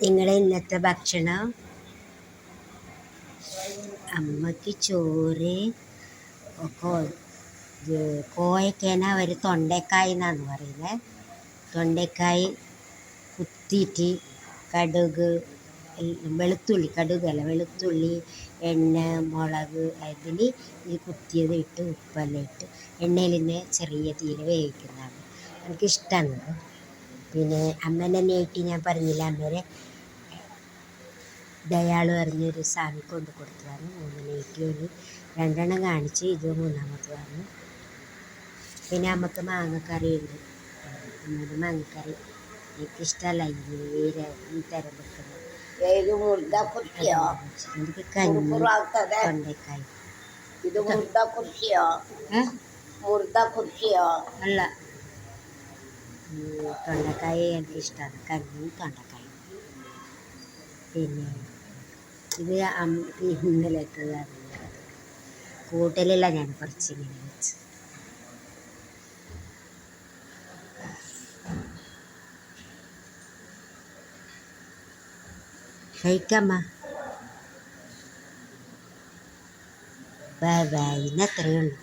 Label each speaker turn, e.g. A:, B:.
A: നിങ്ങളെ ഇന്നത്തെ ഭക്ഷണം അമ്മക്ക് ചോറ് കോയക്കേന ഒരു തൊണ്ടക്കായ് എന്നാണ് പറയുന്നത്. തൊണ്ടക്കായ് കുത്തിയിട്ട് വെളുത്തുള്ളി എണ്ണ മുളക് അതിൽ ഈ കുത്തിയത് ഇട്ട് ഉപ്പെല്ലാം ഇട്ട് എണ്ണയിൽ തന്നെ ചെറിയ തീയിൽ വേവിക്കുന്നതാണ് എനിക്കിഷ്ടമാണ്. പിന്നെ അമ്മേനെ നെയ്റ്റ് ഞാൻ പറഞ്ഞില്ല, അമ്മേരെ അയാൾ പറഞ്ഞൊരു സ്വാമി കൊണ്ട് കൊടുത്തതാണ് 3 നെയ്റ്റ്. 2 കാണിച്ച്, ഇത് 3ാമത്തെ പറഞ്ഞു. പിന്നെ നമുക്ക് മാങ്ങക്കറിയുണ്ട്. അമ്മയുടെ മാങ്ങക്കറി എനിക്കിഷ്ടമല്ല ഈ തരം വെക്കുന്നത്. എനിക്ക് കഞ്ഞി തൊണ്ടക്കായി അല്ല, തൊണ്ടക്കായ എനിക്കിഷ്ടമാണ്, കഞ്ഞി തൊണ്ടക്കായ. പിന്നെ ഇത് ഇന്നലത്തതാണ്, കൂട്ടലില്ല, ഞാൻ കുറച്ചിങ്ങനെ വെച്ച്. കഴിക്കമ്മ. ബൈ ബൈ, ഇന്നത്രയേ ഉള്ളൂ.